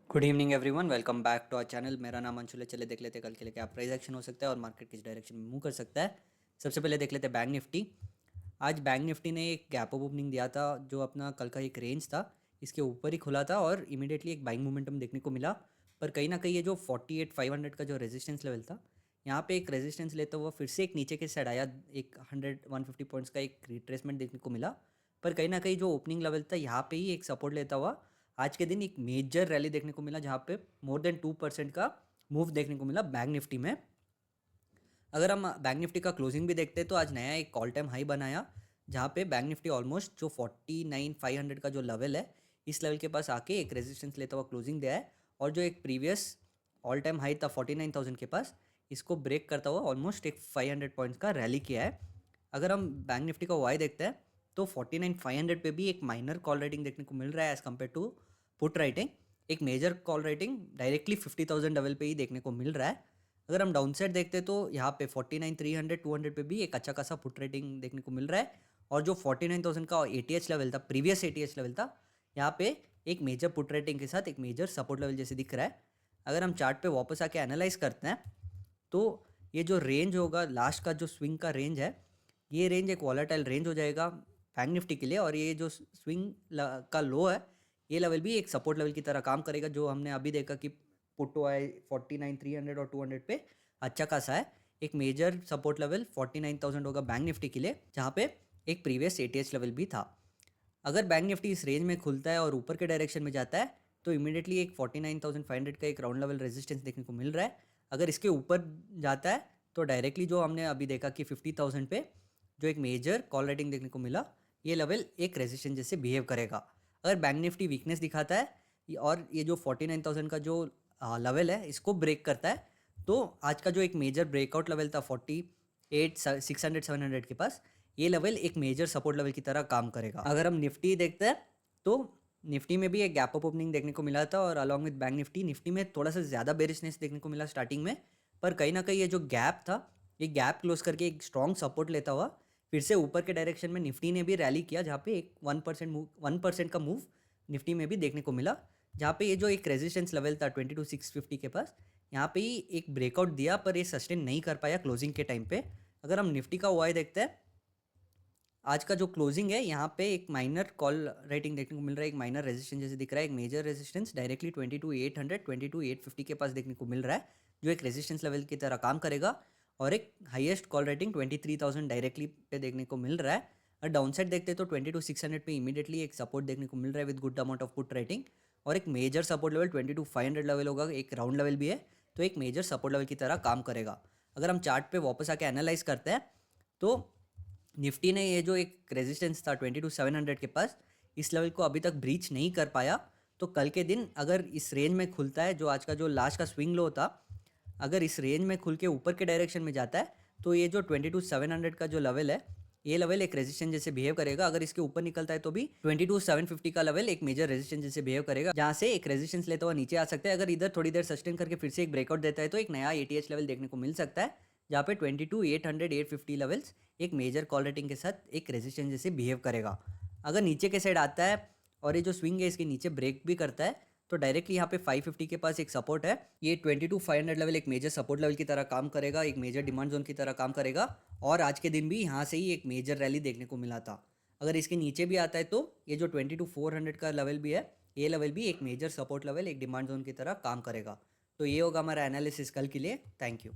Good evening everyone, welcome back to our channel. मेरा नाम अंशुल है। चले देख लेते हैं कल के लिए क्या प्राइस एक्शन हो सकता है और मार्केट किस डायरेक्शन में मूव कर सकता है। सबसे पहले देख लेते हैं बैंक निफ्टी। आज बैंक निफ्टी ने एक गैप अप ओपनिंग दिया था, जो अपना कल का एक रेंज था इसके ऊपर ही खुला था और इमीडिएटली एक बाइंग मोमेंटम देखने को मिला। पर कहीं ना कहीं ये जो 48,500 का जो रेजिस्टेंस लेवल था, यहाँ पे एक रेजिस्टेंस लेता हुआ फिर से एक नीचे के साइड आया। एक 100-150 पॉइंट्स का एक रिट्रेसमेंट देखने को मिला। पर कहीं ना कहीं जो ओपनिंग लेवल था यहाँ पे ही एक सपोर्ट लेता हुआ आज के दिन एक मेजर रैली देखने को मिला, जहाँ पे मोर देन 2% का मूव देखने को मिला बैंक निफ्टी में। अगर हम बैंक निफ्टी का क्लोजिंग भी देखते हैं तो आज नया एक ऑल टाइम हाई बनाया, जहाँ पे बैंक निफ्टी ऑलमोस्ट जो 49,500 का जो लेवल है, इस लेवल के पास आके एक रेजिस्टेंस लेता हुआ क्लोजिंग दिया है। और जो एक प्रीवियस ऑल टाइम हाई था 49,000 के पास, इसको ब्रेक करता हुआ ऑलमोस्ट एक 500 पॉइंट्स का रैली किया है। अगर हम बैंक निफ्टी का वाई देखते हैं तो 49,500 पे भी एक माइनर कॉल राइटिंग देखने को मिल रहा है as compared to put writing. एक major call writing directly 50,000 level पे ही देखने को मिल रहा है। अगर हम डाउन साइड देखते हैं तो यहाँ पे 49,300 200 पे भी एक अच्छा खासा पुट रेटिंग देखने को मिल रहा है। और जो 49,000 का एटीएच लेवल था, प्रीवियस एटीएच लेवल था, यहाँ पे एक मेजर पुट रेटिंग के साथ एक मेजर सपोर्ट लेवल जैसे दिख रहा है। अगर हम चार्ट पे वापस आके एनालाइज करते हैं तो ये जो रेंज होगा, लास्ट का जो स्विंग का रेंज है, ये रेंज एक वॉलेटाइल रेंज हो जाएगा बैंक निफ्टी के लिए। और ये जो स्विंग का लो है, ये लेवल भी एक सपोर्ट लेवल की तरह काम करेगा, जो हमने अभी देखा कि पुट हुआ है 49,300 और 200 पे अच्छा खासा है। एक मेजर सपोर्ट लेवल 49,000 होगा बैंक निफ्टी के लिए, जहाँ पे एक प्रीवियस एटीएच लेवल भी था। अगर बैंक निफ्टी इस रेंज में खुलता है और ऊपर के डायरेक्शन में जाता है तो इमीडिएटली एक 49,500 का एक राउंड लेवल रेजिस्टेंस देखने को मिल रहा है। अगर इसके ऊपर जाता है तो डायरेक्टली जो हमने अभी देखा कि 50,000 पे जो एक मेजर कॉल राइटिंग देखने को मिला, ये लेवल एक रेजिस्टेंस जैसे बिहेव करेगा। अगर बैंक निफ्टी वीकनेस दिखाता है और ये जो 49,000 का जो लेवल है इसको ब्रेक करता है, तो आज का जो एक मेजर ब्रेकआउट लेवल था 48,600-700 के पास, ये लेवल एक मेजर सपोर्ट लेवल की तरह काम करेगा। अगर हम निफ्टी देखते हैं तो निफ्टी में भी एक गैप अप ओपनिंग देखने को मिला था, और अलॉन्ग विद बैंक निफ्टी में थोड़ा सा ज़्यादा बेरिशनेस देखने को मिला स्टार्टिंग में। पर कहीं ना कहीं ये जो गैप था, ये गैप क्लोज करके एक स्ट्रॉन्ग सपोर्ट लेता हुआ फिर से ऊपर के डायरेक्शन में निफ्टी ने भी रैली किया, जहाँ पे एक 1% का मूव निफ्टी में भी देखने को मिला। जहाँ पे ये जो एक रेजिस्टेंस लेवल था 22,650 के पास, यहाँ पे ही एक ब्रेकआउट दिया, पर ये सस्टेन नहीं कर पाया क्लोजिंग के टाइम पे। अगर हम निफ्टी का ओआई देखते हैं, आज का जो क्लोजिंग है यहाँ पे एक माइनर कॉल राइटिंग देखने को मिल रहा है, एक माइनर रेजिस्टेंस जैसे दिख रहा है। एक मेजर रेजिस्टेंस डायरेक्टली 22,800 22,850 के पास देखने को मिल रहा है, जो एक रेजिस्टेंस लेवल की तरह काम करेगा। और एक highest call writing 23,000 directly pay देखने को मिल रहा है। और डाउन साइड देखते हैं तो 22,600 पे इमीडिएटली एक सपोर्ट देखने को मिल रहा है with good amount of put writing. और एक मेजर सपोर्ट लेवल 22,500 लेवल होगा, एक राउंड लेवल भी है, तो एक मेजर सपोर्ट लेवल की तरह काम करेगा। अगर हम चार्ट पे वापस आके एनालाइज करते हैं तो निफ्टी ने ये जो एक रेजिस्टेंस था 22,700 के पास, इस लेवल को अभी तक ब्रीच नहीं कर पाया। तो कल के दिन अगर इस रेंज में खुलता है, जो आज का जो लास्ट का स्विंग लो था, अगर इस रेंज में खुल के ऊपर के डायरेक्शन में जाता है तो ये जो 22,700 का जो लेवल है, ये लेवल एक रेजिस्टेंस जैसे बिहेव करेगा। अगर इसके ऊपर निकलता है तो भी 22,750 का लेवल एक मेजर रेजिस्टेंस जैसे बिहेव करेगा, जहाँ से एक रेजिस्टेंस लेता हुआ नीचे आ सकता है। अगर इधर थोड़ी देर सस्टेन करके फिर से एक ब्रेकआउट देता है तो एक नया एटीएच लेवल देखने को मिल सकता है, जहाँ पे 22,800 850 लेवल्स एक मेजर कॉल रेटिंग के साथ एक रेजिस्टेंस जैसे बिहेव करेगा। अगर नीचे के साइड आता है और ये जो स्विंग है इसके नीचे ब्रेक भी करता है, तो डायरेक्टली यहाँ पे 550 के पास एक सपोर्ट है। ये 22,500 लेवल एक मेजर सपोर्ट लेवल की तरह काम करेगा, एक मेजर डिमांड जोन की तरह काम करेगा। और आज के दिन भी यहाँ से ही एक मेजर रैली देखने को मिला था। अगर इसके नीचे भी आता है तो ये जो 22,400 का लेवल भी है, ये लेवल भी एक मेजर सपोर्ट लेवल, एक डिमांड जोन की तरह काम करेगा। तो ये होगा हमारा एनालिसिस कल के लिए। Thank you.